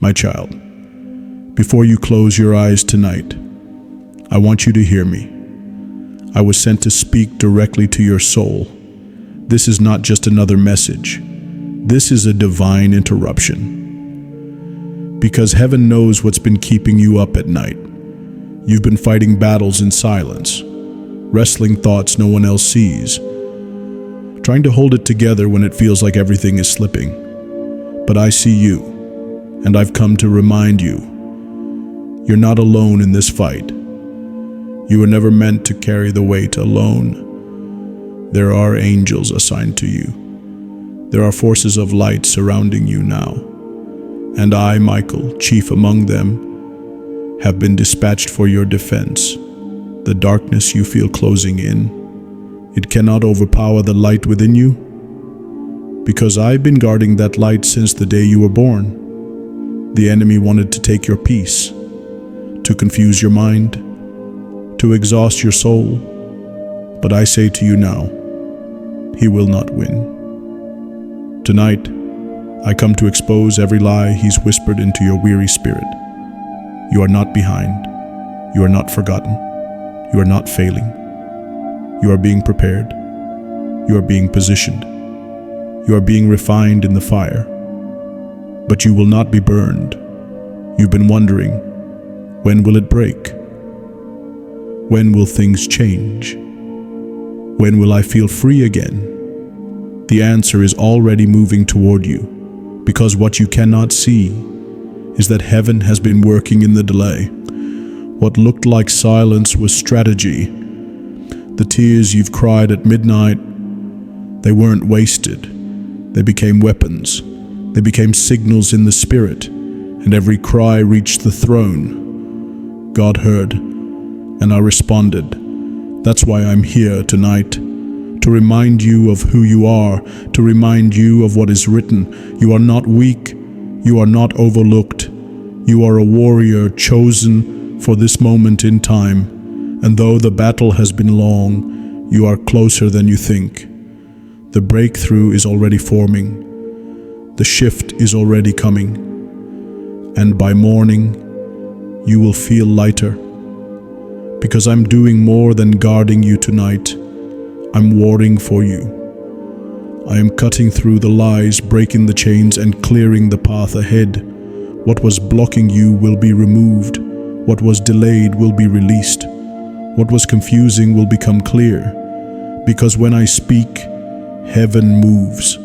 My child, before you close your eyes tonight, I want you to hear me. I was sent to speak directly to your soul. This is not just another message. This is a divine interruption. Because heaven knows what's been keeping you up at night. You've been fighting battles in silence, wrestling thoughts no one else sees, trying to hold it together when it feels like everything is slipping. But I see you, and I've come to remind you, you're not alone in this fight. You were never meant to carry the weight alone. There are angels assigned to you. There are forces of light surrounding you now. And I, Michael, chief among them, have been dispatched for your defense. The darkness you feel closing in, it cannot overpower the light within you, because I've been guarding that light since the day you were born. The enemy wanted to take your peace, to confuse your mind, to exhaust your soul. But I say to you now, he will not win. Tonight, I come to expose every lie he's whispered into your weary spirit. You are not behind. You are not forgotten. You are not failing. You are being prepared. You are being positioned. You are being refined in the fire. But you will not be burned. You've been wondering, when will it break? When will things change? When will I feel free again? The answer is already moving toward you, because what you cannot see is that heaven has been working in the delay. What looked like silence was strategy. The tears you've cried at midnight, they weren't wasted. They became weapons. They became signals in the spirit, and every cry reached the throne. God heard, and I responded. That's why I'm here tonight, to remind you of who you are, to remind you of what is written. You are not weak. You are not overlooked. You are a warrior chosen for this moment in time. And though the battle has been long, you are closer than you think. The breakthrough is already forming. The shift is already coming. And by morning, you will feel lighter. Because I'm doing more than guarding you tonight. I'm warring for you. I am cutting through the lies, breaking the chains, and clearing the path ahead. What was blocking you will be removed. What was delayed will be released. What was confusing will become clear. Because when I speak, heaven moves,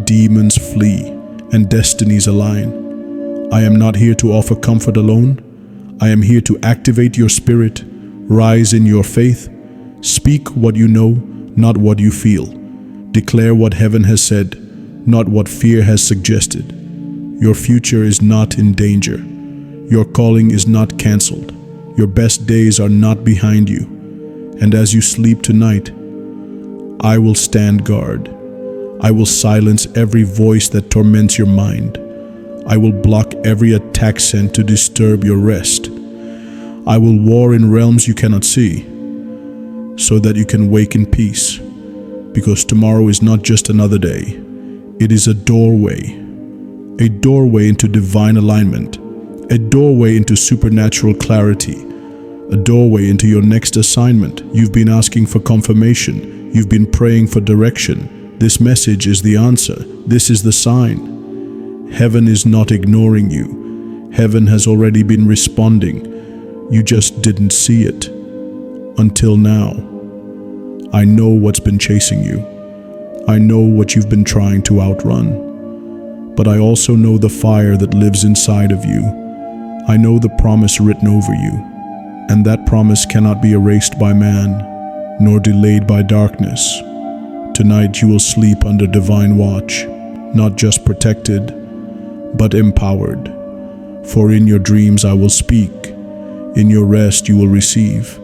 demons flee, and destinies align. I am not here to offer comfort alone. I am here to activate your spirit, rise in your faith, speak what you know, not what you feel. Declare what heaven has said, not what fear has suggested. Your future is not in danger. Your calling is not cancelled. Your best days are not behind you. And as you sleep tonight, I will stand guard. I will silence every voice that torments your mind. I will block every attack sent to disturb your rest. I will war in realms you cannot see, so that you can wake in peace. Because tomorrow is not just another day. It is a doorway into divine alignment, a doorway into supernatural clarity, a doorway into your next assignment. You've been asking for confirmation. You've been praying for direction. This message is the answer. This is the sign. Heaven is not ignoring you. Heaven has already been responding. You just didn't see it. Until now. I know what's been chasing you. I know what you've been trying to outrun. But I also know the fire that lives inside of you. I know the promise written over you. And that promise cannot be erased by man, nor delayed by darkness. Tonight you will sleep under divine watch, not just protected, but empowered. For in your dreams I will speak. In your rest you will receive.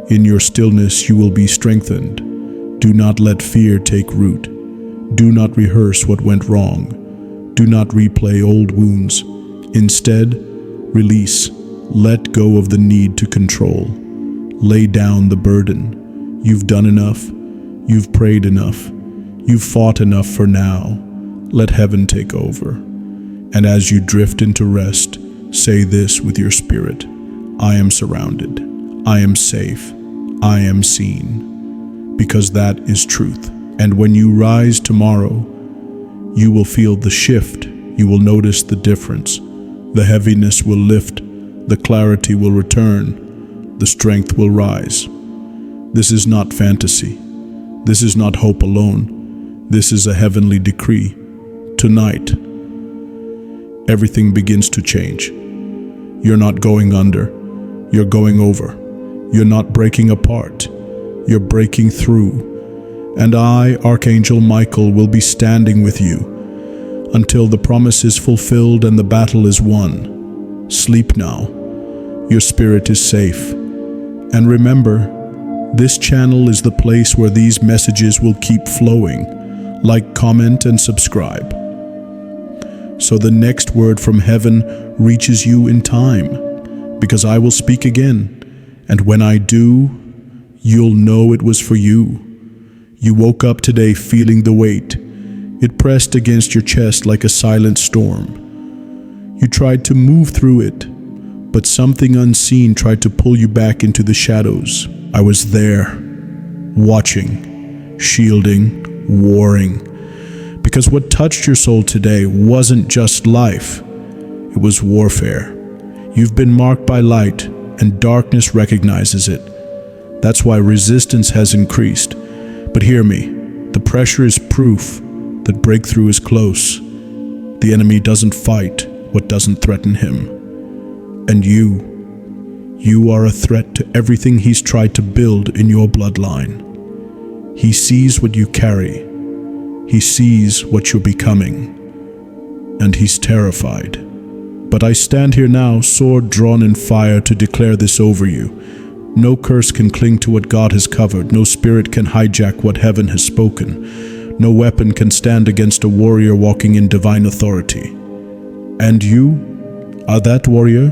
In your stillness you will be strengthened. Do not let fear take root. Do not rehearse what went wrong. Do not replay old wounds. Instead, release. Let go of the need to control. Lay down the burden. You've done enough. You've prayed enough. You've fought enough for now. Let heaven take over. And as you drift into rest, say this with your spirit: I am surrounded, I am safe, I am seen, because that is truth. And when you rise tomorrow, you will feel the shift, you will notice the difference. The heaviness will lift, the clarity will return, the strength will rise. This is not fantasy. This is not hope alone. This is a heavenly decree. Tonight, everything begins to change. You're not going under, you're going over. You're not breaking apart, you're breaking through. And I, Archangel Michael, will be standing with you until the promise is fulfilled and the battle is won. Sleep now. Your spirit is safe. And remember, this channel is the place where these messages will keep flowing. Like, comment, and subscribe, so the next word from heaven reaches you in time, because I will speak again, and when I do, you'll know it was for you. You woke up today feeling the weight. It pressed against your chest like a silent storm. You tried to move through it, but something unseen tried to pull you back into the shadows. I was there, watching, shielding, warring. Because what touched your soul today wasn't just life, it was warfare. You've been marked by light, and darkness recognizes it. That's why resistance has increased. But hear me, the pressure is proof that breakthrough is close. The enemy doesn't fight what doesn't threaten him. And you are a threat to everything he's tried to build in your bloodline. He sees what you carry. He sees what you're becoming. And he's terrified. But I stand here now, sword drawn in fire, to declare this over you. No curse can cling to what God has covered. No spirit can hijack what heaven has spoken. No weapon can stand against a warrior walking in divine authority. And you are that warrior.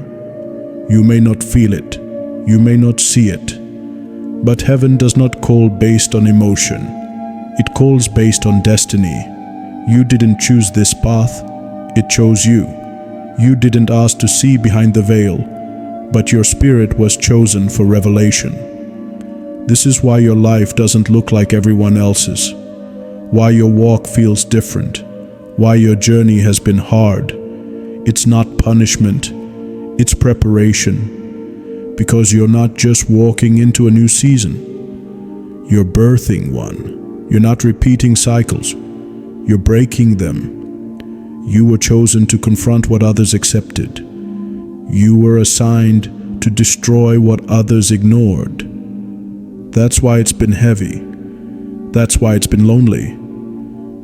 You may not feel it. You may not see it. But heaven does not call based on emotion. It calls based on destiny. You didn't choose this path. It chose you. You didn't ask to see behind the veil, but your spirit was chosen for revelation. This is why your life doesn't look like everyone else's, why your walk feels different, why your journey has been hard. It's not punishment, it's preparation, because you're not just walking into a new season, you're birthing one. You're not repeating cycles, you're breaking them. You were chosen to confront what others accepted. You were assigned to destroy what others ignored. That's why it's been heavy. That's why it's been lonely.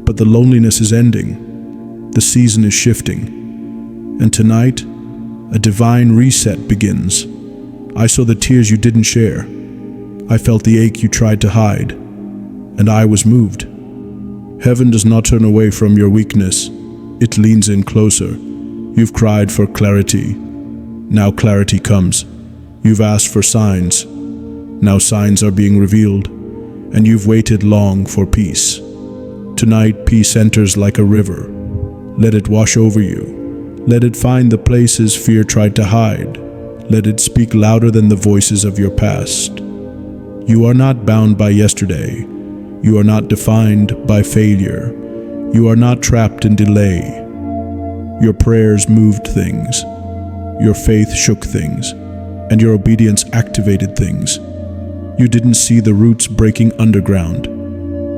But the loneliness is ending. The season is shifting. And tonight, a divine reset begins. I saw the tears you didn't share. I felt the ache you tried to hide. And I was moved. Heaven does not turn away from your weakness. It leans in closer. You've cried for clarity. Now clarity comes. You've asked for signs. Now signs are being revealed. And you've waited long for peace. Tonight, peace enters like a river. Let it wash over you. Let it find the places fear tried to hide. Let it speak louder than the voices of your past. You are not bound by yesterday. You are not defined by failure. You are not trapped in delay. Your prayers moved things. Your faith shook things. And your obedience activated things. You didn't see the roots breaking underground.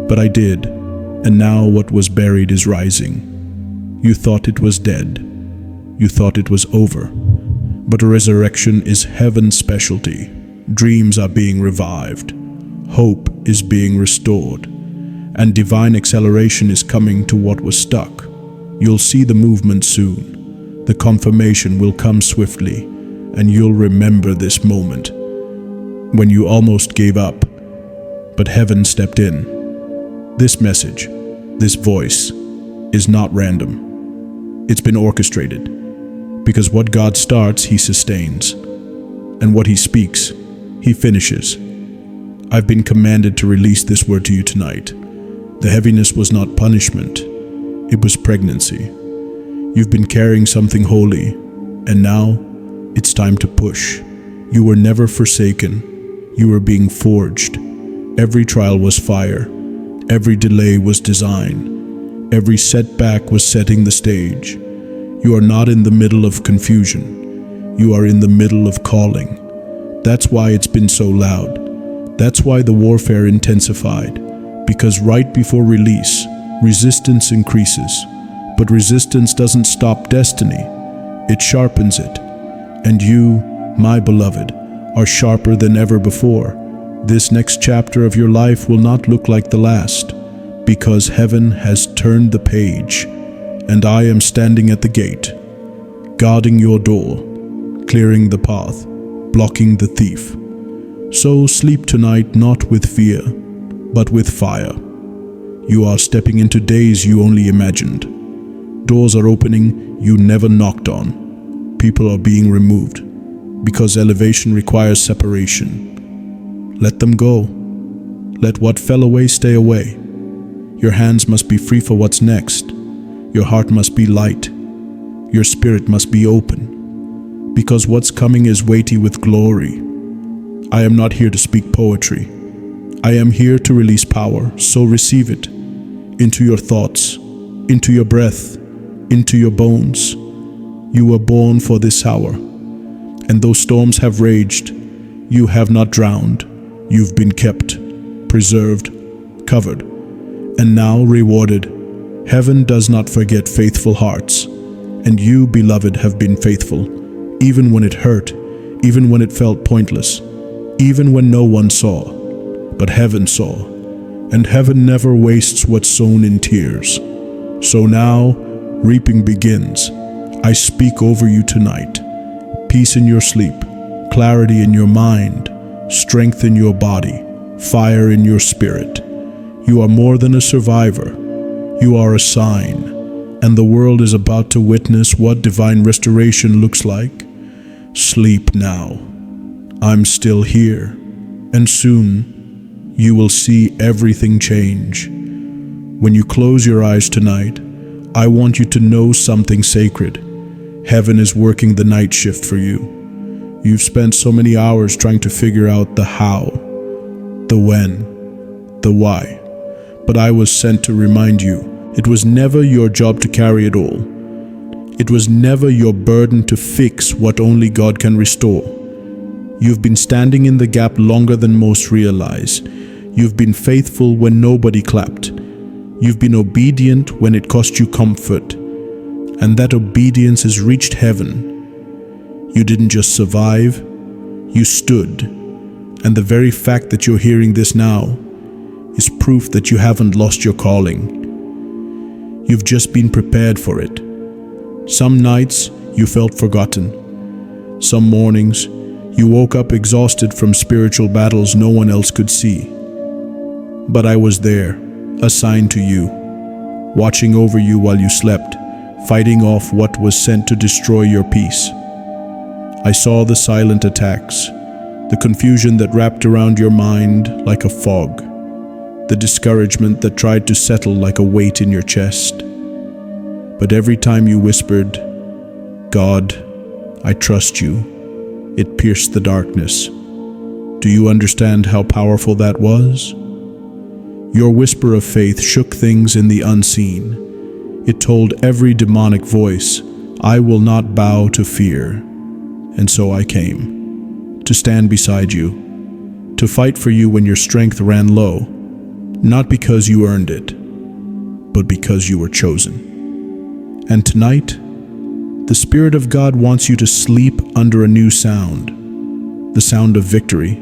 But I did. And now what was buried is rising. You thought it was dead. You thought it was over. But a resurrection is heaven's specialty. Dreams are being revived. Hope is being restored. And divine acceleration is coming to what was stuck. You'll see the movement soon. The confirmation will come swiftly, and you'll remember this moment when you almost gave up, but heaven stepped in. This message, this voice, is not random. It's been orchestrated, because what God starts, He sustains, and what He speaks, He finishes. I've been commanded to release this word to you tonight. The heaviness was not punishment, it was pregnancy. You've been carrying something holy, and now it's time to push. You were never forsaken. You were being forged. Every trial was fire. Every delay was design. Every setback was setting the stage. You are not in the middle of confusion. You are in the middle of calling. That's why it's been so loud. That's why the warfare intensified. Because right before release, resistance increases. But resistance doesn't stop destiny. It sharpens it. And you, my beloved, are sharper than ever before. This next chapter of your life will not look like the last, because heaven has turned the page, and I am standing at the gate, guarding your door, clearing the path, blocking the thief. So sleep tonight not with fear, but with fire. You are stepping into days you only imagined. Doors are opening you never knocked on. People are being removed, because elevation requires separation. Let them go. Let what fell away stay away. Your hands must be free for what's next. Your heart must be light. Your spirit must be open. Because what's coming is weighty with glory. I am not here to speak poetry. I am here to release power, so receive it. Into your thoughts, into your breath, into your bones. You were born for this hour. And though storms have raged, you have not drowned. You've been kept, preserved, covered, and now rewarded. Heaven does not forget faithful hearts, and you, beloved, have been faithful, even when it hurt, even when it felt pointless, even when no one saw. But heaven saw, and heaven never wastes what's sown in tears. So now, reaping begins. I speak over you tonight. Peace in your sleep, clarity in your mind, strength in your body, fire in your spirit. You are more than a survivor. You are a sign, and the world is about to witness what divine restoration looks like. Sleep now. I'm still here, and soon you will see everything change. When you close your eyes tonight, I want you to know something sacred. Heaven is working the night shift for you. You've spent so many hours trying to figure out the how, the when, the why. But I was sent to remind you, it was never your job to carry it all. It was never your burden to fix what only God can restore. You've been standing in the gap longer than most realize. You've been faithful when nobody clapped. You've been obedient when it cost you comfort. And that obedience has reached heaven. You didn't just survive, you stood. And the very fact that you're hearing this now is proof that you haven't lost your calling. You've just been prepared for it. Some nights you felt forgotten. Some mornings you woke up exhausted from spiritual battles no one else could see. But I was there, assigned to you, watching over you while you slept, fighting off what was sent to destroy your peace. I saw the silent attacks, the confusion that wrapped around your mind like a fog, the discouragement that tried to settle like a weight in your chest. But every time you whispered, "God, I trust you," it pierced the darkness. Do you understand how powerful that was? Your whisper of faith shook things in the unseen. It told every demonic voice, "I will not bow to fear." And so I came, to stand beside you, to fight for you when your strength ran low, not because you earned it, but because you were chosen. And tonight, the Spirit of God wants you to sleep under a new sound, the sound of victory,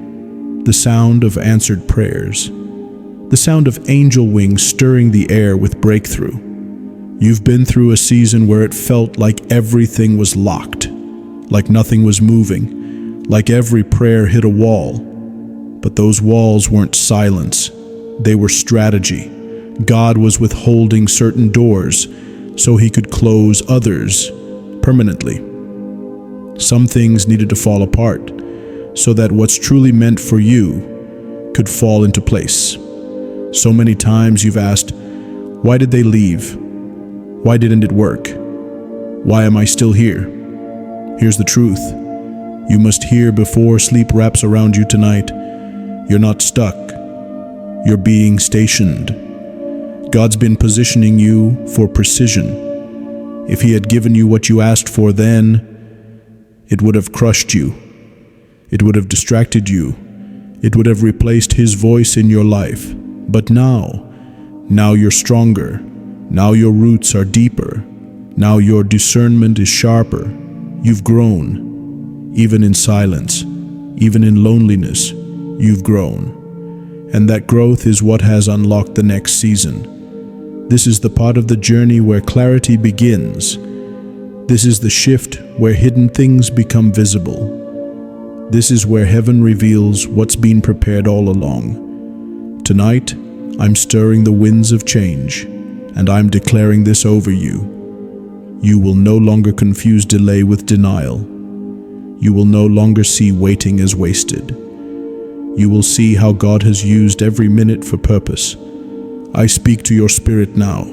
the sound of answered prayers, the sound of angel wings stirring the air with breakthrough. You've been through a season where it felt like everything was locked, like nothing was moving, like every prayer hit a wall. But those walls weren't silence, they were strategy. God was withholding certain doors so He could close others permanently. Some things needed to fall apart so that what's truly meant for you could fall into place. So many times you've asked, why did they leave? Why didn't it work? Why am I still here? Here's the truth. You must hear before sleep wraps around you tonight. You're not stuck. You're being stationed. God's been positioning you for precision. If He had given you what you asked for then, it would have crushed you. It would have distracted you. It would have replaced His voice in your life. But now you're stronger. Now your roots are deeper. Now your discernment is sharper. You've grown. Even in silence, even in loneliness, you've grown. And that growth is what has unlocked the next season. This is the part of the journey where clarity begins. This is the shift where hidden things become visible. This is where heaven reveals what's been prepared all along. Tonight, I'm stirring the winds of change, and I'm declaring this over you. You will no longer confuse delay with denial. You will no longer see waiting as wasted. You will see how God has used every minute for purpose. I speak to your spirit now.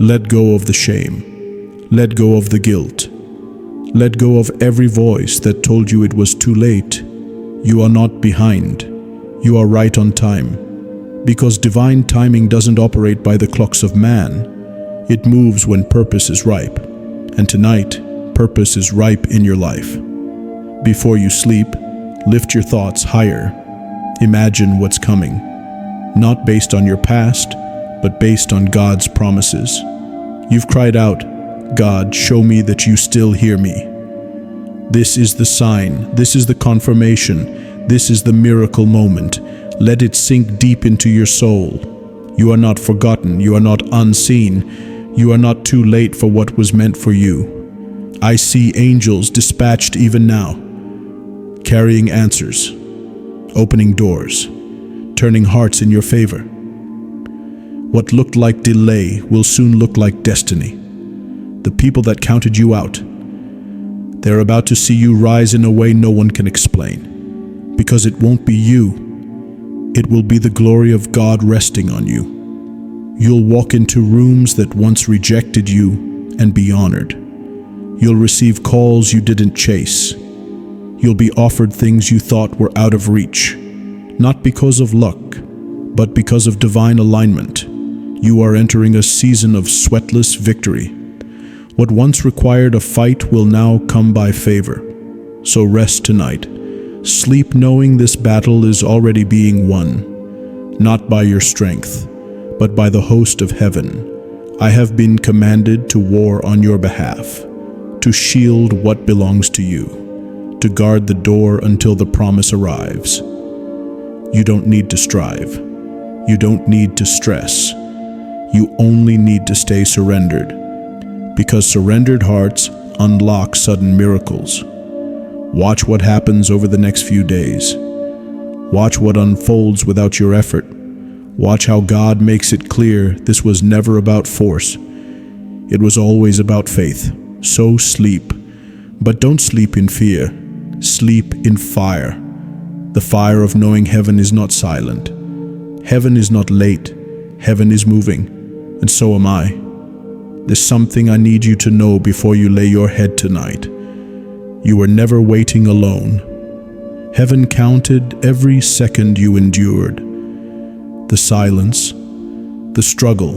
Let go of the shame. Let go of the guilt. Let go of every voice that told you it was too late. You are not behind. You are right on time. Because divine timing doesn't operate by the clocks of man. It moves when purpose is ripe. And tonight, purpose is ripe in your life. Before you sleep, lift your thoughts higher. Imagine what's coming, not based on your past, but based on God's promises. You've cried out, God, show me that you still hear me. This is the sign, this is the confirmation, this is the miracle moment. Let it sink deep into your soul. You are not forgotten, you are not unseen, you are not too late for what was meant for you. I see angels dispatched even now, carrying answers, opening doors, turning hearts in your favor. What looked like delay will soon look like destiny. The people that counted you out, they're about to see you rise in a way no one can explain. Because it won't be you, it will be the glory of God resting on you. You'll walk into rooms that once rejected you and be honored. You'll receive calls you didn't chase. You'll be offered things you thought were out of reach, not because of luck, but because of divine alignment. You are entering a season of sweatless victory. What once required a fight will now come by favor. So rest tonight. Sleep knowing this battle is already being won, not by your strength, but by the host of heaven. I have been commanded to war on your behalf, to shield what belongs to you, to guard the door until the promise arrives. You don't need to strive. You don't need to stress. You only need to stay surrendered, because surrendered hearts unlock sudden miracles. Watch what happens over the next few days. Watch what unfolds without your effort. Watch how God makes it clear this was never about force. It was always about faith. So sleep, but don't sleep in fear. Sleep in fire. The fire of knowing heaven is not silent. Heaven is not late. Heaven is moving, and so am I. There's something I need you to know before you lay your head tonight. You were never waiting alone. Heaven counted every second you endured. The silence, the struggle,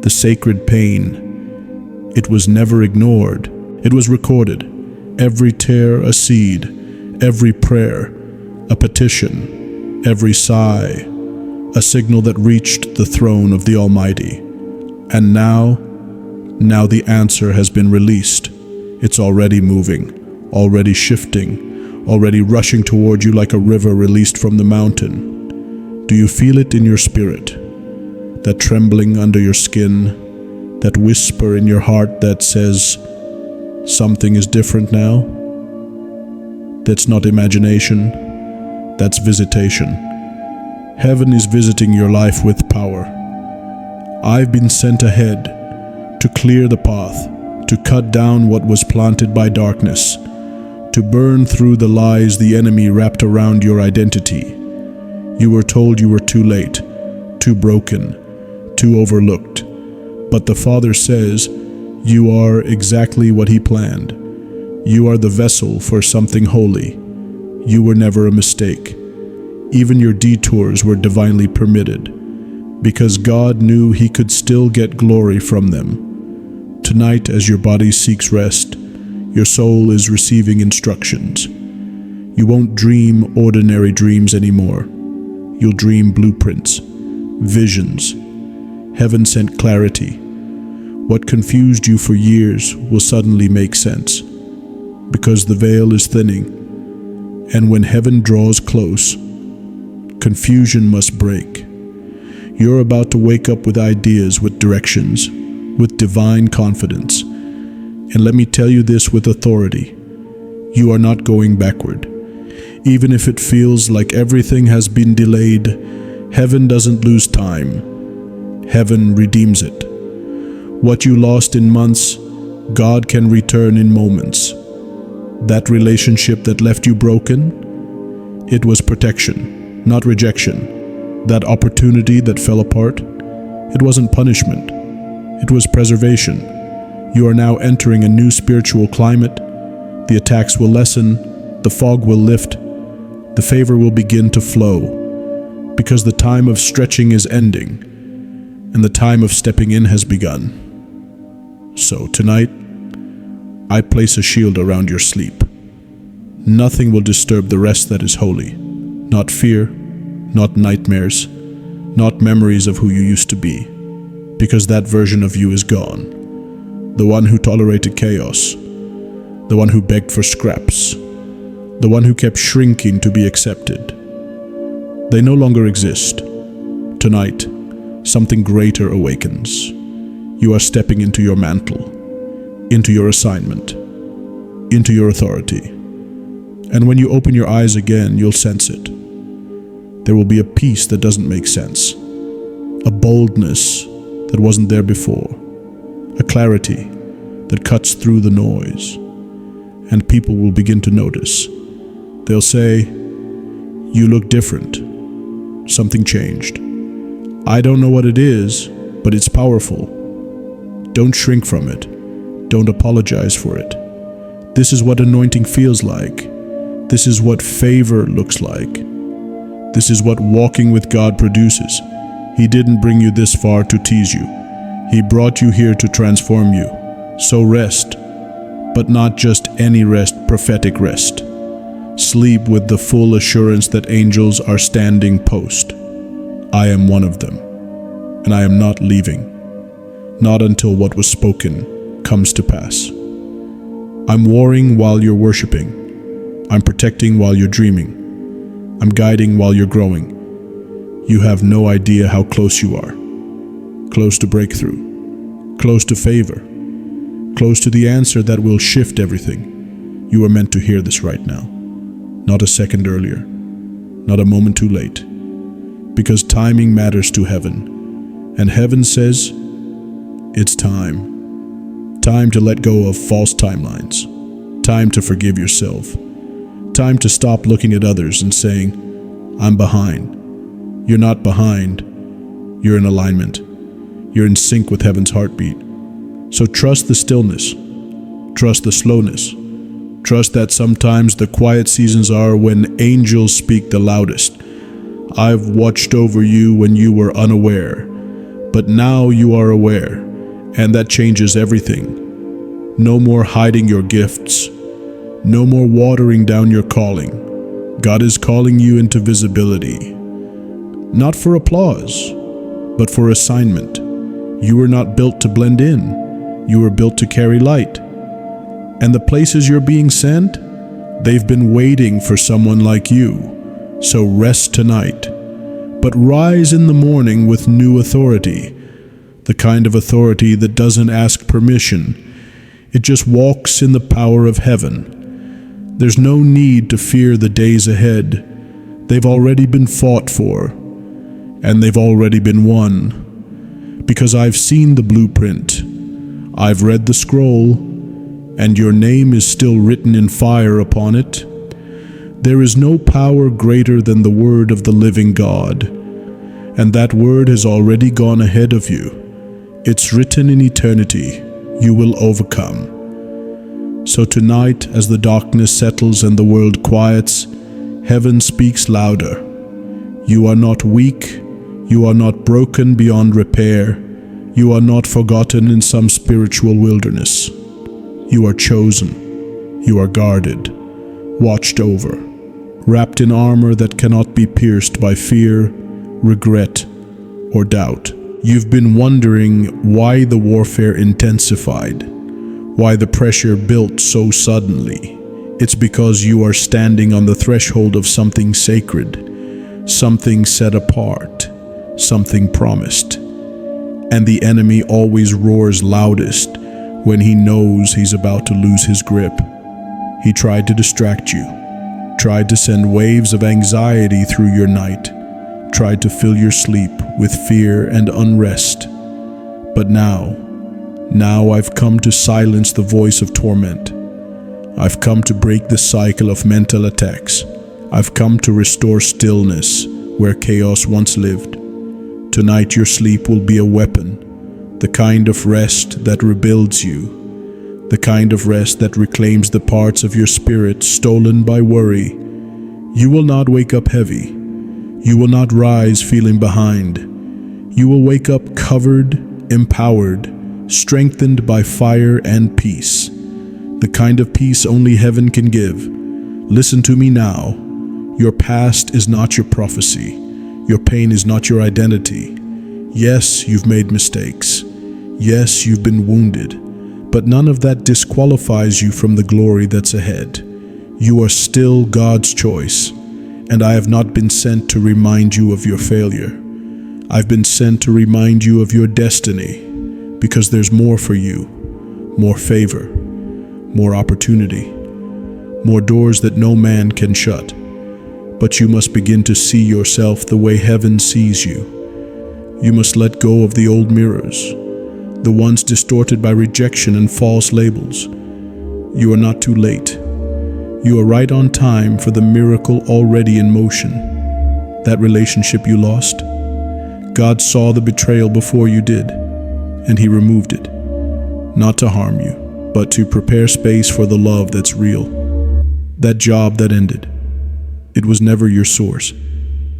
the sacred pain. It was never ignored. It was recorded. Every tear a seed, every prayer a petition, every sigh a signal that reached the throne of the Almighty. And now the answer has been released. It's already moving, already shifting, already rushing toward you like a river released from the mountain. Do you feel it in your spirit? That trembling under your skin, that whisper in your heart that says, something is different now? That's not imagination, that's visitation. Heaven is visiting your life with power. I've been sent ahead to clear the path, to cut down what was planted by darkness, to burn through the lies the enemy wrapped around your identity. You were told you were too late, too broken, too overlooked. But the Father says, You are exactly what He planned. You are the vessel for something holy. You were never a mistake. Even your detours were divinely permitted, because God knew He could still get glory from them. Tonight, as your body seeks rest, your soul is receiving instructions. You won't dream ordinary dreams anymore. You'll dream blueprints, visions, heaven-sent clarity. What confused you for years will suddenly make sense, because the veil is thinning, and when heaven draws close, confusion must break. You're about to wake up with ideas, with directions, with divine confidence. And let me tell you this with authority: you are not going backward. Even if it feels like everything has been delayed, heaven doesn't lose time. Heaven redeems it. What you lost in months, God can return in moments. That relationship that left you broken, it was protection, not rejection. That opportunity that fell apart, it wasn't punishment. It was preservation. You are now entering a new spiritual climate. The attacks will lessen, the fog will lift, the favor will begin to flow, because the time of stretching is ending, and the time of stepping in has begun. So tonight, I place a shield around your sleep. Nothing will disturb the rest that is holy. Not fear, not nightmares, not memories of who you used to be, because that version of you is gone. The one who tolerated chaos, the one who begged for scraps, the one who kept shrinking to be accepted. They no longer exist. Tonight, something greater awakens. You are stepping into your mantle, into your assignment, into your authority. And when you open your eyes again, you'll sense it. There will be a peace that doesn't make sense, a boldness that wasn't there before, a clarity that cuts through the noise, and people will begin to notice. They'll say, "You look different. Something changed." I don't know what it is, but it's powerful. Don't shrink from it. Don't apologize for it. This is what anointing feels like. This is what favor looks like. This is what walking with God produces. He didn't bring you this far to tease you. He brought you here to transform you. So rest, but not just any rest, prophetic rest. Sleep with the full assurance that angels are standing post. I am one of them, and I am not leaving. Not until what was spoken comes to pass. I'm warring while you're worshiping. I'm protecting while you're dreaming. I'm guiding while you're growing. You have no idea how close you are. Close to breakthrough. Close to favor. Close to the answer that will shift everything. You are meant to hear this right now. Not a second earlier. Not a moment too late. Because timing matters to heaven. And heaven says, it's time. Time to let go of false timelines. Time to forgive yourself. Time to stop looking at others and saying, I'm behind. You're not behind. You're in alignment. You're in sync with heaven's heartbeat. So trust the stillness. Trust the slowness. Trust that sometimes the quiet seasons are when angels speak the loudest. I've watched over you when you were unaware, but now you are aware, and that changes everything. No more hiding your gifts. No more watering down your calling. God is calling you into visibility. Not for applause, but for assignment. You were not built to blend in. You were built to carry light. And the places you're being sent, they've been waiting for someone like you. So rest tonight, but rise in the morning with new authority. The kind of authority that doesn't ask permission. It just walks in the power of heaven. There's no need to fear the days ahead. They've already been fought for, and they've already been won. Because I've seen the blueprint. I've read the scroll, and your name is still written in fire upon it. There is no power greater than the word of the living God, and that word has already gone ahead of you. It's written in eternity. You will overcome. So tonight, as the darkness settles and the world quiets, heaven speaks louder. You are not weak. You are not broken beyond repair. You are not forgotten in some spiritual wilderness. You are chosen. You are guarded, watched over, wrapped in armor that cannot be pierced by fear, regret, or doubt. You've been wondering why the warfare intensified, why the pressure built so suddenly. It's because you are standing on the threshold of something sacred, something set apart, something promised. And the enemy always roars loudest when he knows he's about to lose his grip. He tried to distract you, tried to send waves of anxiety through your night, tried to fill your sleep with fear and unrest. But now I've come to silence the voice of torment. I've come to break the cycle of mental attacks. I've come to restore stillness where chaos once lived. Tonight your sleep will be a weapon, the kind of rest that rebuilds you, the kind of rest that reclaims the parts of your spirit stolen by worry. You will not wake up heavy. You will not rise feeling behind. You will wake up covered, empowered, strengthened by fire and peace, the kind of peace only heaven can give. Listen to me now. Your past is not your prophecy. Your pain is not your identity. Yes, you've made mistakes. Yes, you've been wounded, but none of that disqualifies you from the glory that's ahead. You are still God's choice, and I have not been sent to remind you of your failure. I've been sent to remind you of your destiny, because there's more for you, more favor, more opportunity, more doors that no man can shut. But you must begin to see yourself the way heaven sees you. You must let go of the old mirrors, the ones distorted by rejection and false labels. You are not too late. You are right on time for the miracle already in motion. That relationship you lost, God saw the betrayal before you did, and He removed it, not to harm you, but to prepare space for the love that's real. That job that ended, it was never your source.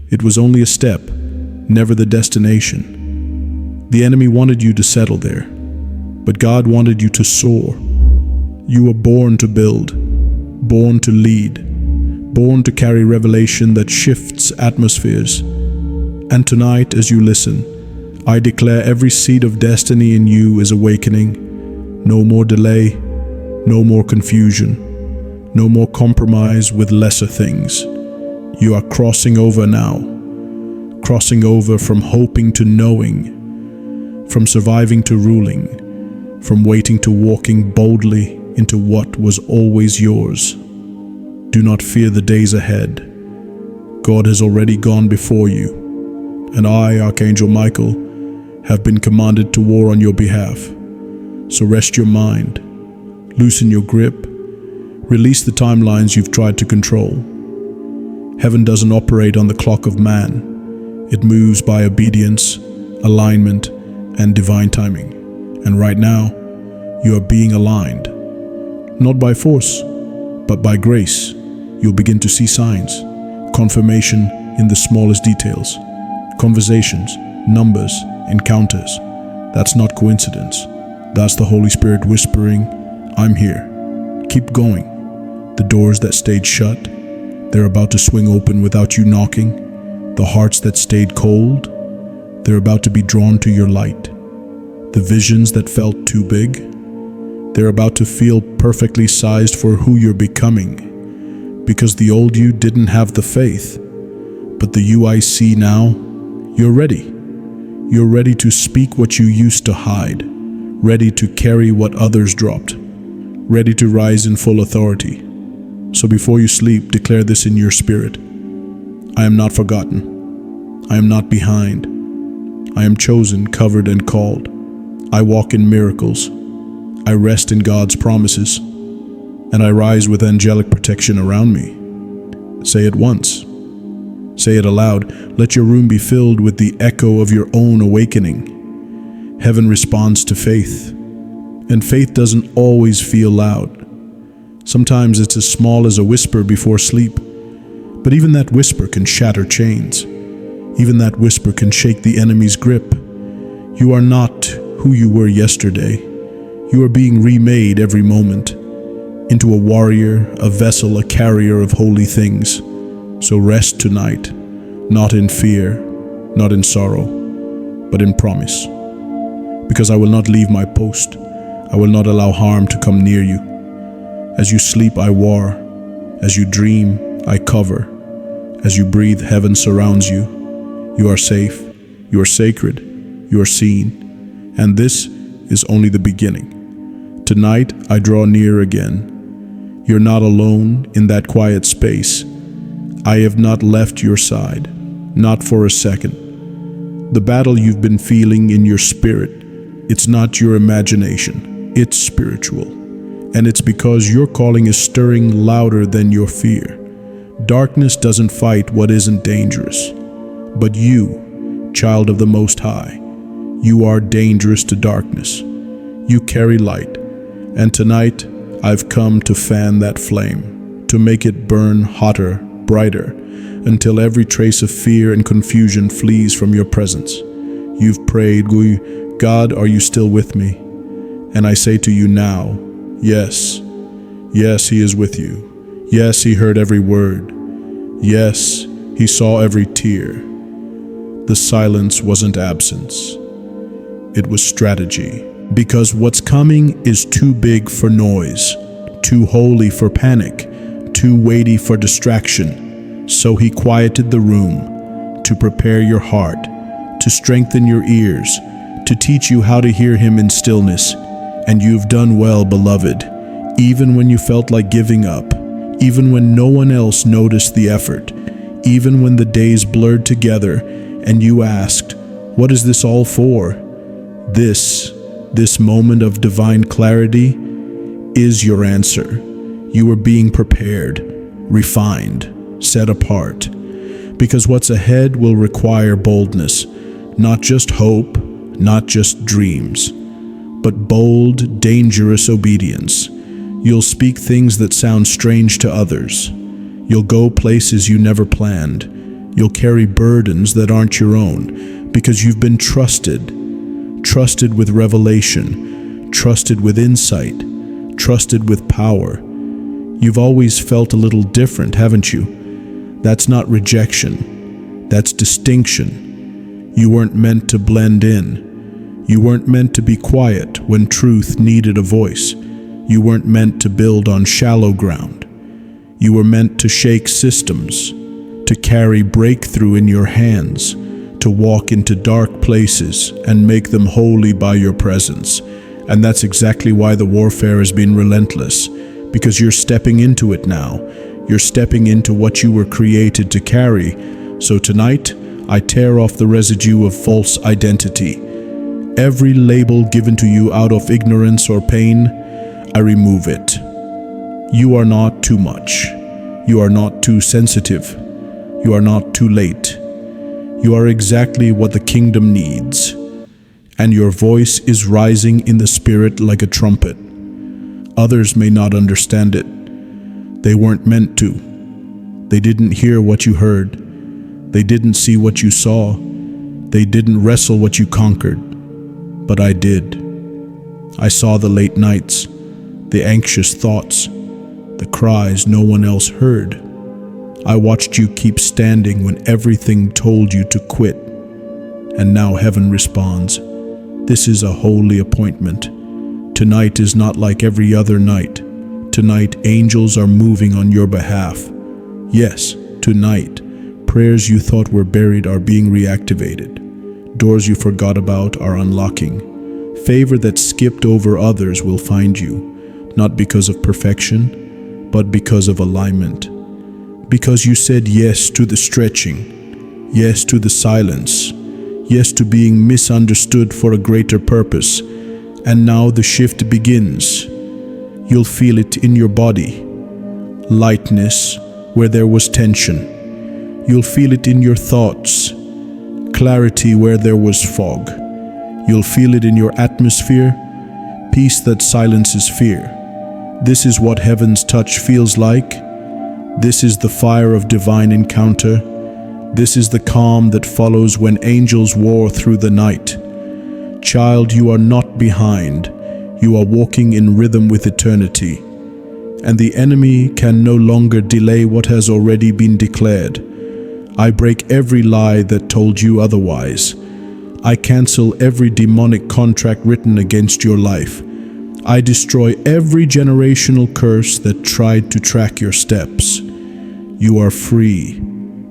It was only a step, never the destination. The enemy wanted you to settle there, but God wanted you to soar. You were born to build, born to lead, born to carry revelation that shifts atmospheres. And tonight, as you listen, I declare every seed of destiny in you is awakening. No more delay, no more confusion, no more compromise with lesser things. You are crossing over now, crossing over from hoping to knowing, from surviving to ruling, from waiting to walking boldly into what was always yours. Do not fear the days ahead. God has already gone before you, and I, Archangel Michael, have been commanded to war on your behalf. So rest your mind, loosen your grip, release the timelines you've tried to control. Heaven doesn't operate on the clock of man. It moves by obedience, alignment, and divine timing. And right now, you are being aligned. Not by force, but by grace. You'll begin to see signs, confirmation in the smallest details, conversations, numbers, encounters. That's not coincidence. That's the Holy Spirit whispering, I'm here. Keep going. The doors that stayed shut, they're about to swing open without you knocking. The hearts that stayed cold, they're about to be drawn to your light. The visions that felt too big, they're about to feel perfectly sized for who you're becoming. Because the old you didn't have the faith, but the you I see now, you're ready. You're ready to speak what you used to hide, ready to carry what others dropped, ready to rise in full authority. So before you sleep, declare this in your spirit. I am not forgotten. I am not behind. I am chosen, covered, and called. I walk in miracles. I rest in God's promises, and I rise with angelic protection around me. Say it once. Say it aloud. Let your room be filled with the echo of your own awakening. Heaven responds to faith. And faith doesn't always feel loud. Sometimes it's as small as a whisper before sleep. But even that whisper can shatter chains. Even that whisper can shake the enemy's grip. You are not who you were yesterday. You are being remade every moment into a warrior, a vessel, a carrier of holy things. So rest tonight, not in fear, not in sorrow, but in promise. Because I will not leave my post. I will not allow harm to come near you. As you sleep, I war. As you dream, I cover. As you breathe, heaven surrounds you. You are safe. You are sacred. You are seen. And this is only the beginning. Tonight, I draw near again. You're not alone in that quiet space. I have not left your side, not for a second. The battle you've been feeling in your spirit, it's not your imagination, it's spiritual. And it's because your calling is stirring louder than your fear. Darkness doesn't fight what isn't dangerous. But you, child of the Most High, you are dangerous to darkness. You carry light. And tonight, I've come to fan that flame, to make it burn hotter, brighter, until every trace of fear and confusion flees from your presence. You've prayed, God, are you still with me? And I say to you now, yes. Yes, he is with you. Yes, he heard every word. Yes, he saw every tear. The silence wasn't absence. It was strategy. Because what's coming is too big for noise, too holy for panic, too weighty for distraction. So he quieted the room to prepare your heart, to strengthen your ears, to teach you how to hear him in stillness. And you've done well, beloved, even when you felt like giving up, even when no one else noticed the effort, even when the days blurred together and you asked, what is this all for? This moment of divine clarity is your answer. You are being prepared, refined, set apart. Because what's ahead will require boldness, not just hope, not just dreams, but bold, dangerous obedience. You'll speak things that sound strange to others. You'll go places you never planned. You'll carry burdens that aren't your own because you've been trusted with revelation, trusted with insight, trusted with power. You've always felt a little different, haven't you? That's not rejection. That's distinction. You weren't meant to blend in. You weren't meant to be quiet when truth needed a voice. You weren't meant to build on shallow ground. You were meant to shake systems, to carry breakthrough in your hands, to walk into dark places and make them holy by your presence. And that's exactly why the warfare has been relentless, because you're stepping into it now. You're stepping into what you were created to carry. So tonight, I tear off the residue of false identity. Every label given to you out of ignorance or pain, I remove it. You are not too much. You are not too sensitive. You are not too late. You are exactly what the kingdom needs. And your voice is rising in the spirit like a trumpet. Others may not understand it. They weren't meant to. They didn't hear what you heard. They didn't see what you saw. They didn't wrestle what you conquered. But I did. I saw the late nights, the anxious thoughts, the cries no one else heard. I watched you keep standing when everything told you to quit. And now heaven responds, this is a holy appointment. Tonight is not like every other night. Tonight, angels are moving on your behalf. Yes, tonight, prayers you thought were buried are being reactivated. Doors you forgot about are unlocking. Favor that skipped over others will find you, not because of perfection, but because of alignment. Because you said yes to the stretching, yes to the silence, yes to being misunderstood for a greater purpose. And now the shift begins. You'll feel it in your body. Lightness where there was tension. You'll feel it in your thoughts. Clarity where there was fog. You'll feel it in your atmosphere. peace that silences fear. This is what heaven's touch feels like. This is the fire of divine encounter. This is the calm that follows when angels war through the night. Child, you are not behind. You are walking in rhythm with eternity. And the enemy can no longer delay what has already been declared. I break every lie that told you otherwise. I cancel every demonic contract written against your life. I destroy every generational curse that tried to track your steps. You are free.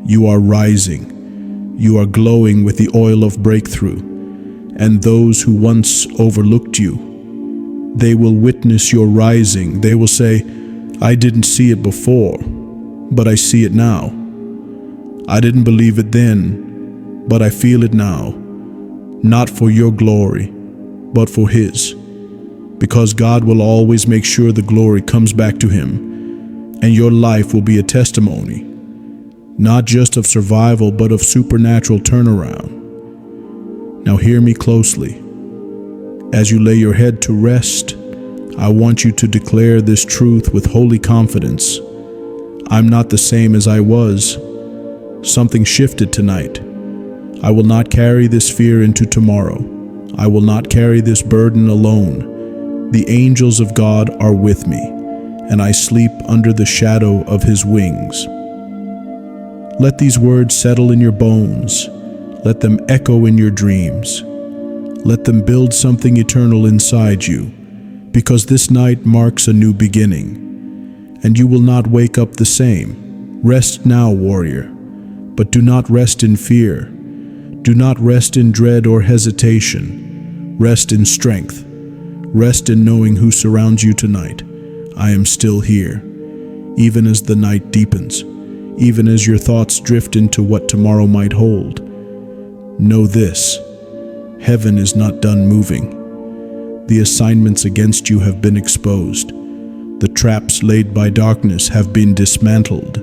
You are rising. You are glowing with the oil of breakthrough. And those who once overlooked you, they will witness your rising. They will say, I didn't see it before, but I see it now. I didn't believe it then, but I feel it now. Not for your glory, but for His. Because God will always make sure the glory comes back to Him, and your life will be a testimony, not just of survival, but of supernatural turnaround. Now hear me closely. As you lay your head to rest, I want you to declare this truth with holy confidence. I'm not the same as I was. Something shifted tonight. I will not carry this fear into tomorrow. I will not carry this burden alone. The angels of God are with me, and I sleep under the shadow of His wings. Let these words settle in your bones. Let them echo in your dreams. Let them build something eternal inside you, because this night marks a new beginning, and you will not wake up the same. Rest now, warrior, but do not rest in fear. Do not rest in dread or hesitation. Rest in strength. Rest in knowing who surrounds you tonight. I am still here, even as the night deepens, even as your thoughts drift into what tomorrow might hold. Know this: heaven is not done moving. The assignments against you have been exposed. The traps laid by darkness have been dismantled.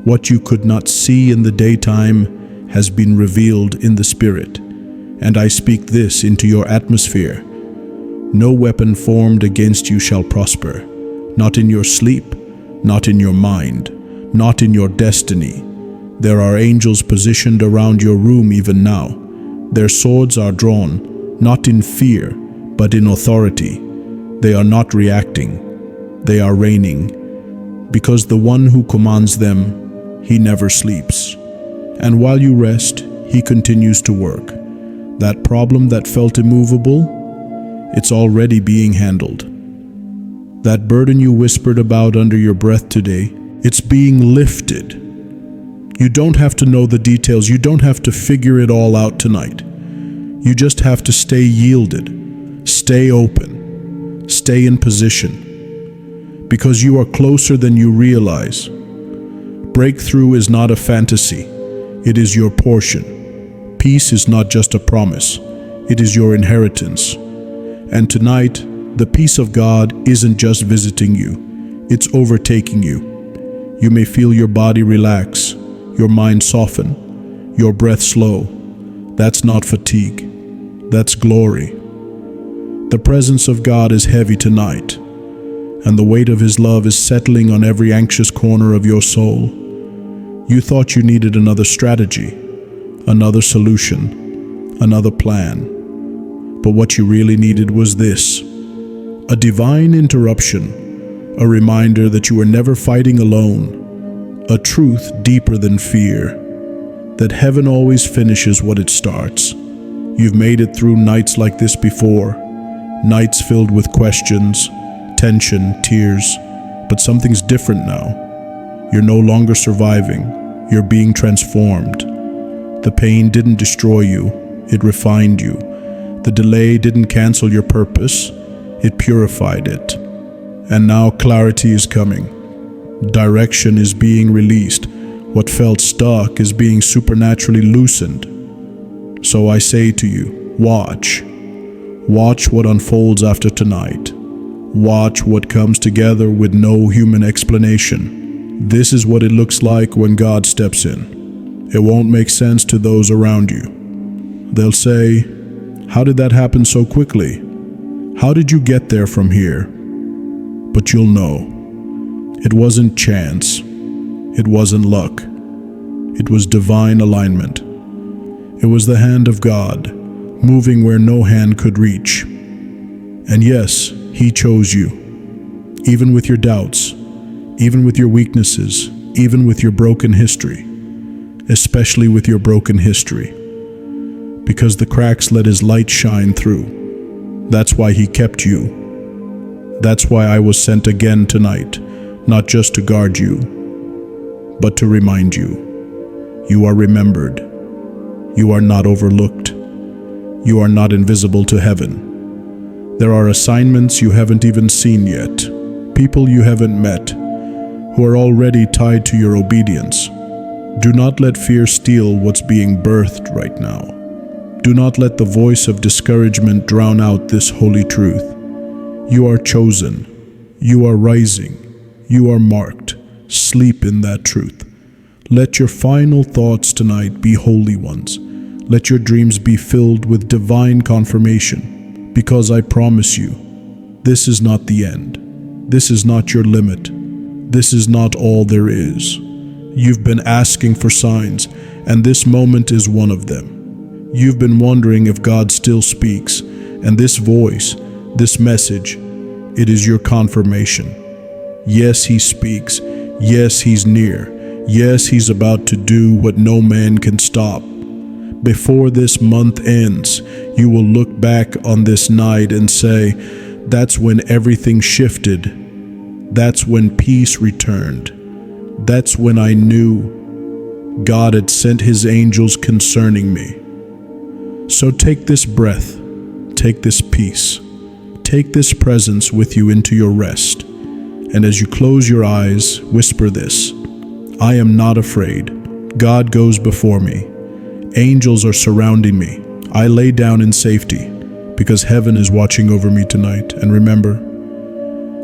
What you could not see in the daytime has been revealed in the spirit. And I speak this into your atmosphere: no weapon formed against you shall prosper, not in your sleep, not in your mind, not in your destiny. There are angels positioned around your room even now. Their swords are drawn, not in fear, but in authority. They are not reacting, they are reigning, because the one who commands them, He never sleeps. And while you rest, He continues to work. That problem that felt immovable, it's already being handled. That burden you whispered about under your breath today, it's being lifted. You don't have to know the details. You don't have to figure it all out tonight. You just have to stay yielded, stay open, stay in position, because you are closer than you realize. Breakthrough is not a fantasy. It is your portion. Peace is not just a promise. It is your inheritance. And tonight, the peace of God isn't just visiting you, it's overtaking you. You may feel your body relax, your mind soften, your breath slow. That's not fatigue, that's glory. The presence of God is heavy tonight, and the weight of His love is settling on every anxious corner of your soul. You thought you needed another strategy, another solution, another plan. But what you really needed was this: a divine interruption, a reminder that you were never fighting alone, a truth deeper than fear, that heaven always finishes what it starts. You've made it through nights like this before, nights filled with questions, tension, tears, but something's different now. You're no longer surviving, you're being transformed. The pain didn't destroy you, it refined you. The delay didn't cancel your purpose, it purified it. And now clarity is coming. Direction is being released. What felt stuck is being supernaturally loosened. So I say to you, watch. Watch what unfolds after tonight. Watch what comes together with no human explanation. This is what it looks like when God steps in. It won't make sense to those around you. They'll say, "How did that happen so quickly?" How did you get there from here? But you'll know. It wasn't chance. It wasn't luck. It was divine alignment. It was the hand of God, moving where no hand could reach. And yes, He chose you. Even with your doubts, even with your weaknesses, even with your broken history, especially with your broken history, because the cracks let His light shine through. That's why He kept you. That's why I was sent again tonight, not just to guard you, but to remind you. You are remembered. You are not overlooked. You are not invisible to heaven. There are assignments you haven't even seen yet, people you haven't met, who are already tied to your obedience. Do not let fear steal what's being birthed right now. Do not let the voice of discouragement drown out this holy truth. You are chosen. You are rising. You are marked. Sleep in that truth. Let your final thoughts tonight be holy ones. Let your dreams be filled with divine confirmation, because I promise you, this is not the end. This is not your limit. This is not all there is. You've been asking for signs, and this moment is one of them. You've been wondering if God still speaks, and this voice, this message, it is your confirmation. Yes, He speaks. Yes, He's near. Yes, He's about to do what no man can stop. Before this month ends, you will look back on this night and say, that's when everything shifted. That's when peace returned. That's when I knew God had sent His angels concerning me. So take this breath, take this peace, take this presence with you into your rest. And as you close your eyes, whisper this: I am not afraid. God goes before me. Angels are surrounding me. I lay down in safety because heaven is watching over me tonight. And remember,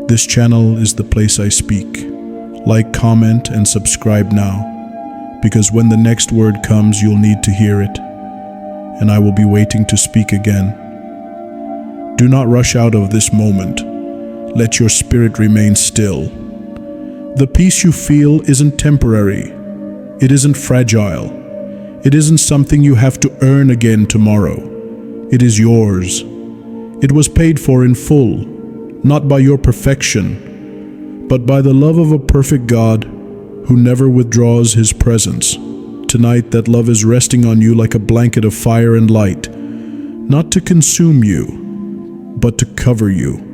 this channel is the place I speak. Like, comment, and subscribe now, because when the next word comes, you'll need to hear it, and I will be waiting to speak again. Do not rush out of this moment. Let your spirit remain still. The peace you feel isn't temporary. It isn't fragile. It isn't something you have to earn again tomorrow. It is yours. It was paid for in full, not by your perfection, but by the love of a perfect God who never withdraws His presence. Tonight, that love is resting on you like a blanket of fire and light, not to consume you, but to cover you.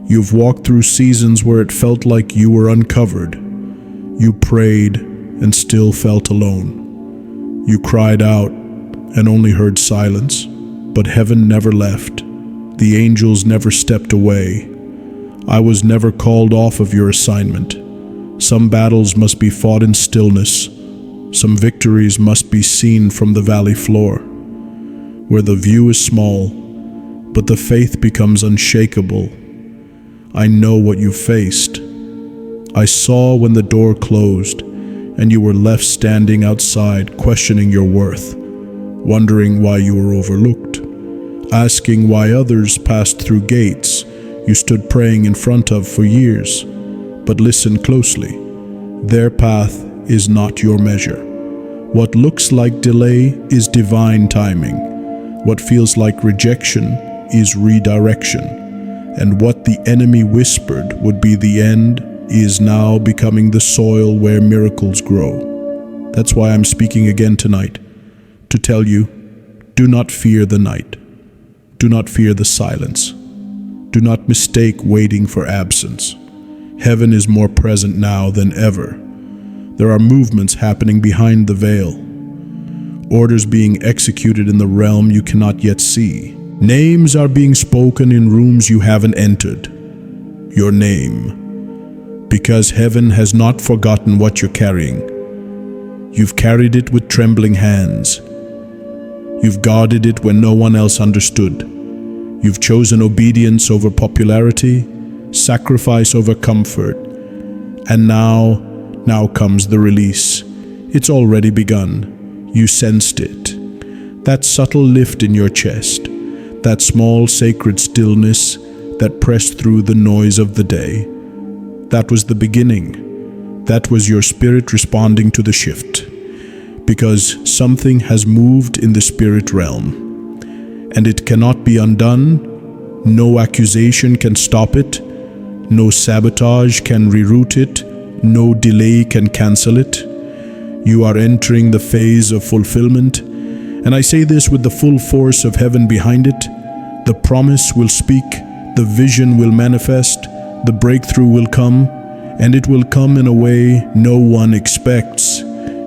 You've walked through seasons where it felt like you were uncovered. You prayed and still felt alone. You cried out and only heard silence, but heaven never left. The angels never stepped away. I was never called off of your assignment. Some battles must be fought in stillness. Some victories must be seen from the valley floor, where the view is small, but the faith becomes unshakable. I know what you faced. I saw when the door closed and you were left standing outside, questioning your worth, wondering why you were overlooked, asking why others passed through gates you stood praying in front of for years. But listen closely. Their path is not your measure. What looks like delay is divine timing. What feels like rejection is redirection. And what the enemy whispered would be the end is now becoming the soil where miracles grow. That's why I'm speaking again tonight, to tell you, do not fear the night. Do not fear the silence. Do not mistake waiting for absence. Heaven is more present now than ever. There are movements happening behind the veil, orders being executed in the realm you cannot yet see. Names are being spoken in rooms you haven't entered. Your name. Because heaven has not forgotten what you're carrying. You've carried it with trembling hands. You've guarded it when no one else understood. You've chosen obedience over popularity, sacrifice over comfort. And now comes the release. It's already begun. You sensed it. That subtle lift in your chest, that small sacred stillness that pressed through the noise of the day. That was the beginning. That was your spirit responding to the shift. Because something has moved in the spirit realm, and it cannot be undone. No accusation can stop it. No sabotage can reroute it. No delay can cancel it. You are entering the phase of fulfillment, and I say this with the full force of heaven behind it. The promise will speak, the vision will manifest, the breakthrough will come, and it will come in a way no one expects,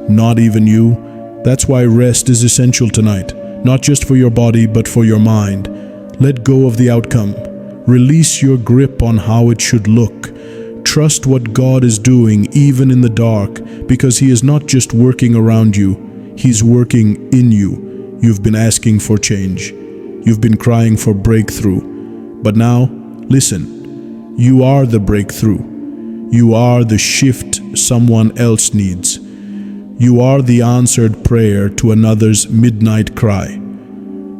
not even you. That's why rest is essential tonight, not just for your body, but for your mind. Let go of the outcome. Release your grip on how it should look. Trust what God is doing even in the dark, because He is not just working around you, He's working in you. You've been asking for change. You've been crying for breakthrough. But now, listen, you are the breakthrough. You are the shift someone else needs. You are the answered prayer to another's midnight cry.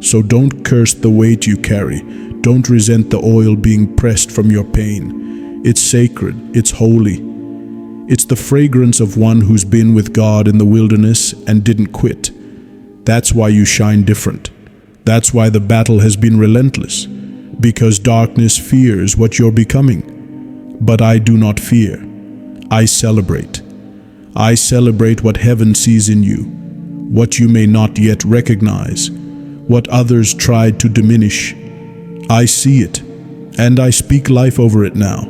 So don't curse the weight you carry. Don't resent the oil being pressed from your pain. It's sacred. It's holy. It's the fragrance of one who's been with God in the wilderness and didn't quit. That's why you shine different. That's why the battle has been relentless. Because darkness fears what you're becoming. But I do not fear. I celebrate. I celebrate what heaven sees in you, what you may not yet recognize, what others tried to diminish. I see it, and I speak life over it now.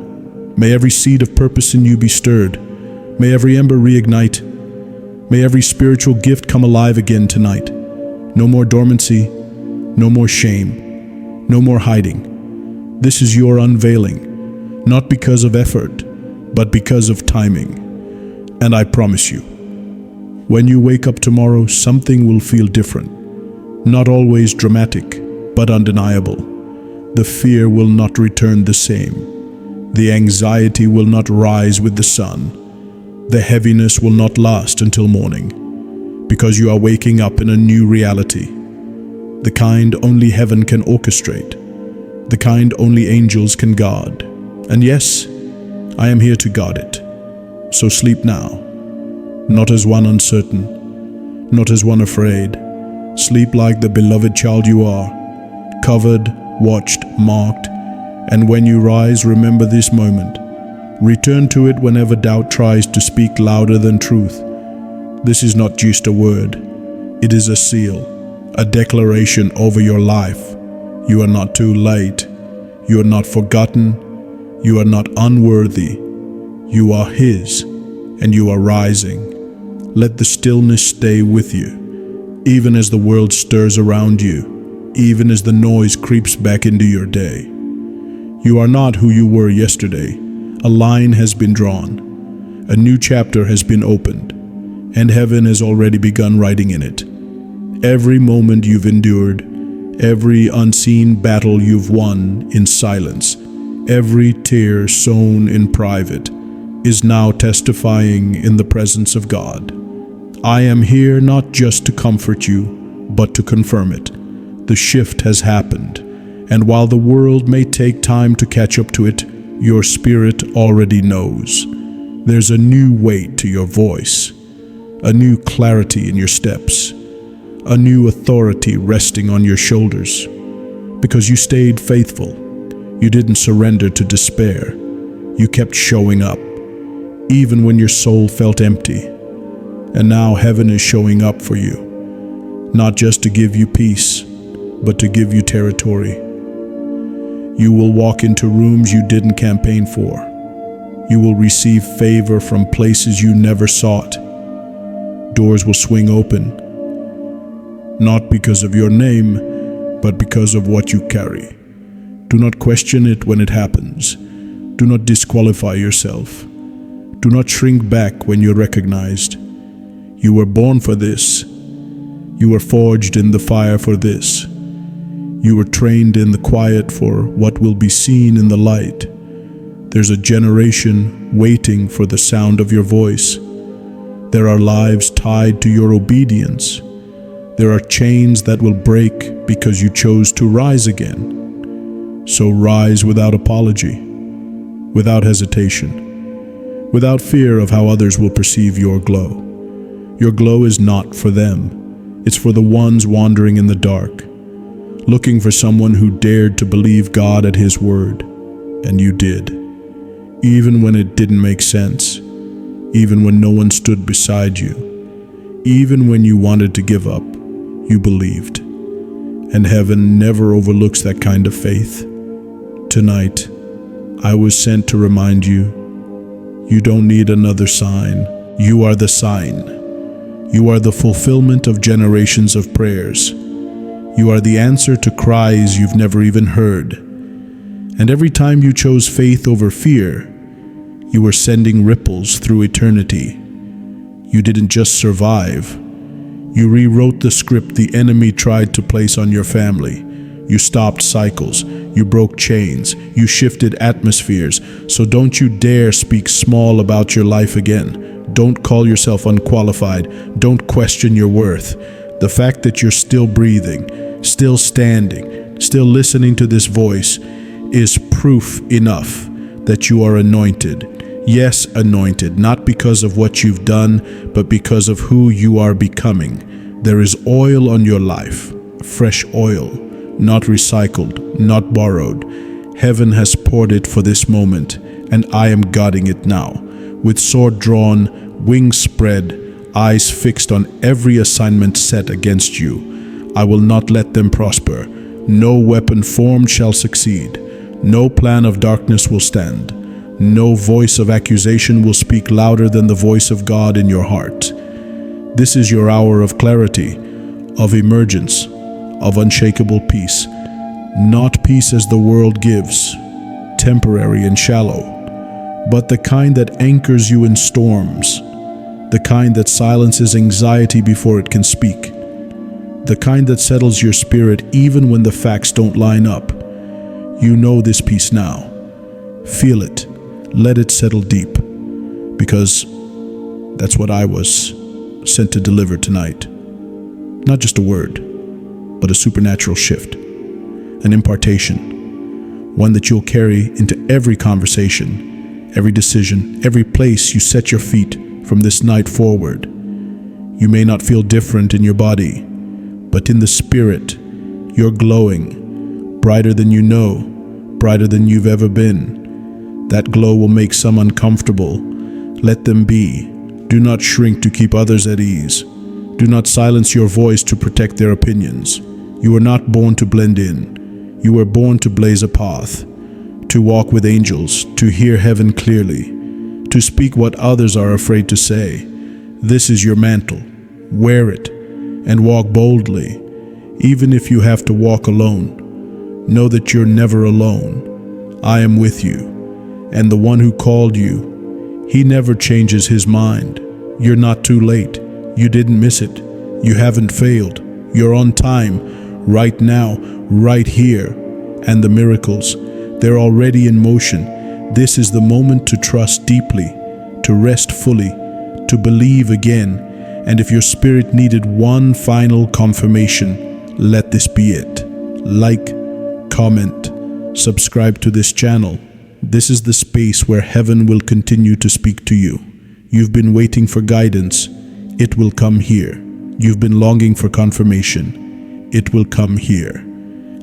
May every seed of purpose in you be stirred. May every ember reignite. May every spiritual gift come alive again tonight. No more dormancy, no more shame, no more hiding. This is your unveiling, not because of effort, but because of timing. And I promise you, when you wake up tomorrow, something will feel different. Not always dramatic, but undeniable. The fear will not return the same. The anxiety will not rise with the sun. The heaviness will not last until morning, because you are waking up in a new reality. The kind only heaven can orchestrate. The kind only angels can guard. And yes, I am here to guard it. So sleep now, not as one uncertain, not as one afraid. Sleep like the beloved child you are, covered, watched, marked, and when you rise, remember this moment. Return to it whenever doubt tries to speak louder than truth. This is not just a word. It is a seal, a declaration over your life. You are not too late. You are not forgotten. You are not unworthy. You are His, and you are rising. Let the stillness stay with you, even as the world stirs around you, even as the noise creeps back into your day. You are not who you were yesterday. A line has been drawn. A new chapter has been opened, and heaven has already begun writing in it. Every moment you've endured, every unseen battle you've won in silence, every tear sown in private, is now testifying in the presence of God. I am here not just to comfort you, but to confirm it. The shift has happened, and while the world may take time to catch up to it, your spirit already knows. There's a new weight to your voice, a new clarity in your steps, a new authority resting on your shoulders. Because you stayed faithful, you didn't surrender to despair. You kept showing up, even when your soul felt empty. And now heaven is showing up for you, not just to give you peace, but to give you territory. You will walk into rooms you didn't campaign for. You will receive favor from places you never sought. Doors will swing open, not because of your name, but because of what you carry. Do not question it when it happens. Do not disqualify yourself. Do not shrink back when you're recognized. You were born for this. You were forged in the fire for this. You were trained in the quiet for what will be seen in the light. There's a generation waiting for the sound of your voice. There are lives tied to your obedience. There are chains that will break because you chose to rise again. So rise without apology, without hesitation, without fear of how others will perceive your glow. Your glow is not for them. It's for the ones wandering in the dark, looking for someone who dared to believe God at His word. And you did. Even when it didn't make sense, even when no one stood beside you, even when you wanted to give up, you believed. And heaven never overlooks that kind of faith. Tonight, I was sent to remind you, you don't need another sign. You are the sign. You are the fulfillment of generations of prayers. You are the answer to cries you've never even heard. And every time you chose faith over fear, you were sending ripples through eternity. You didn't just survive. You rewrote the script the enemy tried to place on your family. You stopped cycles. You broke chains. You shifted atmospheres. So don't you dare speak small about your life again. Don't call yourself unqualified. Don't question your worth. The fact that you're still breathing, still standing, still listening to this voice is proof enough that you are anointed. Yes, anointed, not because of what you've done, but because of who you are becoming. There is oil on your life, fresh oil, not recycled, not borrowed. Heaven has poured it for this moment, and I am guarding it now. With sword drawn, wings spread, eyes fixed on every assignment set against you. I will not let them prosper. No weapon formed shall succeed. No plan of darkness will stand. No voice of accusation will speak louder than the voice of God in your heart. This is your hour of clarity, of emergence, of unshakable peace. Not peace as the world gives, temporary and shallow, but the kind that anchors you in storms, the kind that silences anxiety before it can speak, the kind that settles your spirit even when the facts don't line up. You know this peace now. Feel it. Let it settle deep, because that's what I was sent to deliver tonight. Not just a word, but a supernatural shift, an impartation, one that you'll carry into every conversation, every decision, every place you set your feet from this night forward. You may not feel different in your body, but in the spirit, you're glowing, brighter than you know, brighter than you've ever been. That glow will make some uncomfortable. Let them be. Do not shrink to keep others at ease. Do not silence your voice to protect their opinions. You were not born to blend in. You were born to blaze a path, to walk with angels, to hear heaven clearly, to speak what others are afraid to say. This is your mantle. Wear it and walk boldly, even if you have to walk alone. Know that you're never alone. I am with you. And the one who called you, He never changes His mind. You're not too late. You didn't miss it. You haven't failed. You're on time, right now, right here. And the miracles, they're already in motion. This is the moment to trust deeply, to rest fully, to believe again. And if your spirit needed one final confirmation, let this be it. Like, comment, subscribe to this channel. This is the space where heaven will continue to speak to you. You've been waiting for guidance. It will come here. You've been longing for confirmation. It will come here.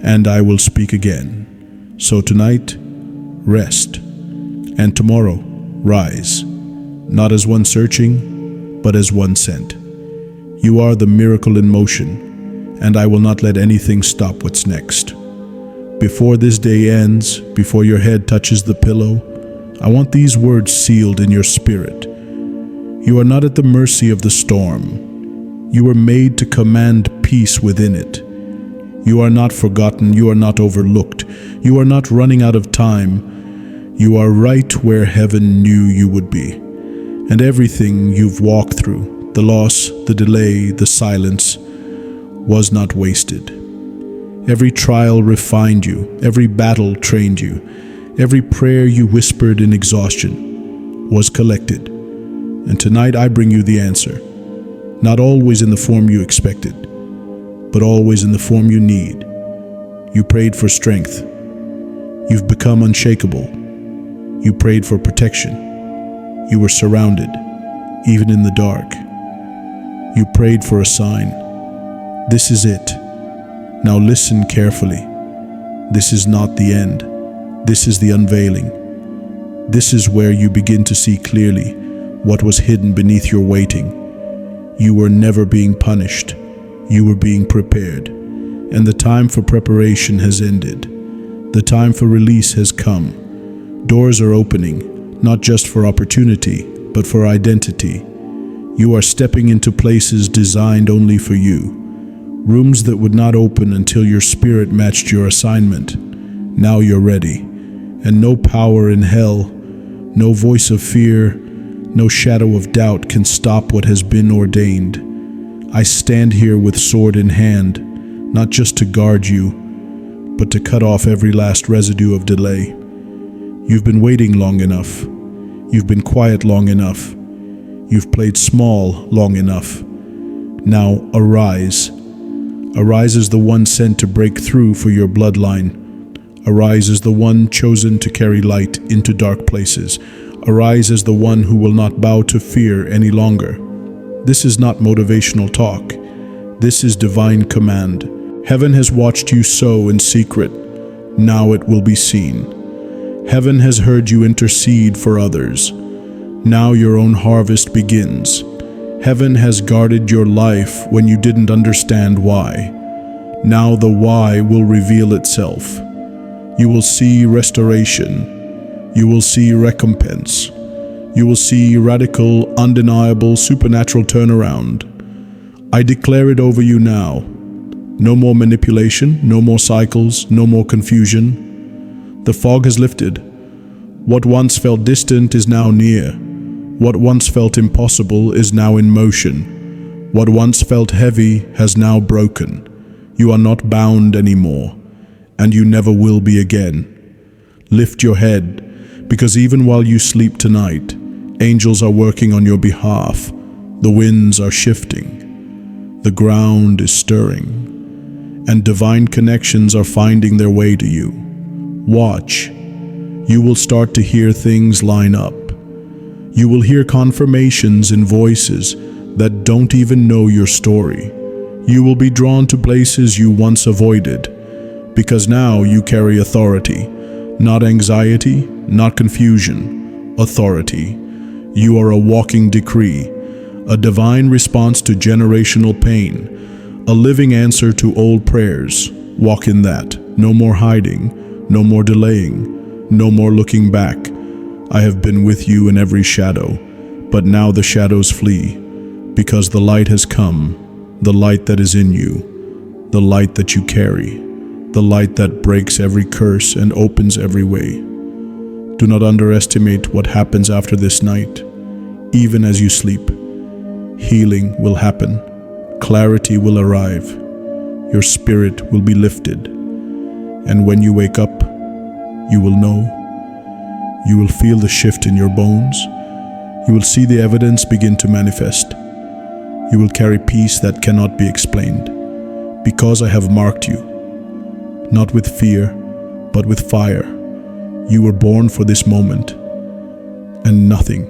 And I will speak again. So tonight, rest. And tomorrow, rise. Not as one searching, but as one sent. You are the miracle in motion, and I will not let anything stop what's next. Before this day ends, before your head touches the pillow, I want these words sealed in your spirit. You are not at the mercy of the storm. You were made to command peace within it. You are not forgotten. You are not overlooked. You are not running out of time. You are right where heaven knew you would be. And everything you've walked through, the loss, the delay, the silence, was not wasted. Every trial refined you, every battle trained you, every prayer you whispered in exhaustion was collected. And tonight I bring you the answer, not always in the form you expected, but always in the form you need. You prayed for strength. You've become unshakable. You prayed for protection. You were surrounded, even in the dark. You prayed for a sign. This is it. Now listen carefully. This is not the end. This is the unveiling. This is where you begin to see clearly what was hidden beneath your waiting. You were never being punished. You were being prepared. And the time for preparation has ended. The time for release has come. Doors are opening, not just for opportunity, but for identity. You are stepping into places designed only for you. Rooms that would not open until your spirit matched your assignment. Now you're ready. And no power in hell, no voice of fear, no shadow of doubt can stop what has been ordained. I stand here with sword in hand, not just to guard you, but to cut off every last residue of delay. You've been waiting long enough. You've been quiet long enough. You've played small long enough. Now arise. Arise as the one sent to break through for your bloodline. Arise as the one chosen to carry light into dark places. Arise as the one who will not bow to fear any longer. This is not motivational talk. This is divine command. Heaven has watched you sow in secret. Now it will be seen. Heaven has heard you intercede for others. Now your own harvest begins. Heaven has guarded your life when you didn't understand why. Now the why will reveal itself. You will see restoration. You will see recompense. You will see radical, undeniable, supernatural turnaround. I declare it over you now. No more manipulation, no more cycles, no more confusion. The fog has lifted. What once felt distant is now near. What once felt impossible is now in motion. What once felt heavy has now broken. You are not bound anymore, and you never will be again. Lift your head, because even while you sleep tonight, angels are working on your behalf. The winds are shifting. The ground is stirring, and divine connections are finding their way to you. Watch. You will start to hear things line up. You will hear confirmations in voices that don't even know your story. You will be drawn to places you once avoided, because now you carry authority, not anxiety, not confusion, authority. You are a walking decree, a divine response to generational pain, a living answer to old prayers. Walk in that. No more hiding, no more delaying, no more looking back. I have been with you in every shadow, but now the shadows flee, because the light has come, the light that is in you, the light that you carry, the light that breaks every curse and opens every way. Do not underestimate what happens after this night. Even as you sleep, healing will happen, clarity will arrive, your spirit will be lifted, and when you wake up, you will know. You will feel the shift in your bones. You will see the evidence begin to manifest. You will carry peace that cannot be explained, because I have marked you, not with fear, but with fire. You were born for this moment, and nothing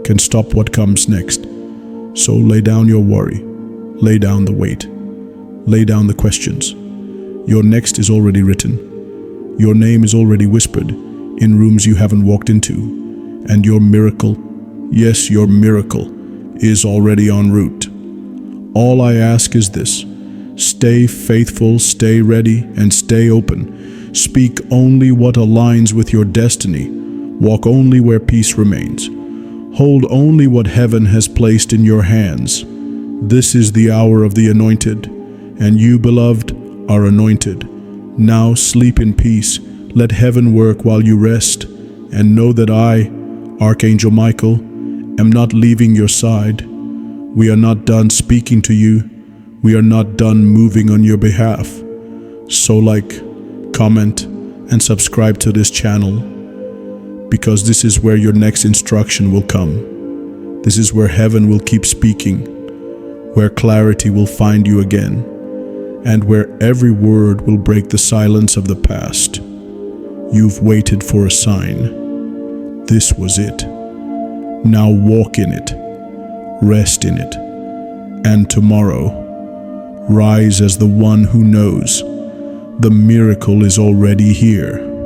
can stop what comes next. So lay down your worry, lay down the weight, lay down the questions. Your next is already written. Your name is already whispered in rooms you haven't walked into, and your miracle, yes, your miracle, is already en route. All I ask is this: stay faithful, stay ready, and stay open. Speak only what aligns with your destiny. Walk only where peace remains. Hold only what heaven has placed in your hands. This is the hour of the anointed, and you, beloved, are anointed. Now sleep in peace. Let heaven work while you rest, and know that I, Archangel Michael, am not leaving your side. We are not done speaking to you. We are not done moving on your behalf. So like, comment, and subscribe to this channel, because this is where your next instruction will come. This is where heaven will keep speaking, where clarity will find you again, and where every word will break the silence of the past. You've waited for a sign. This was it. Now walk in it, rest in it, and tomorrow, rise as the one who knows the miracle is already here.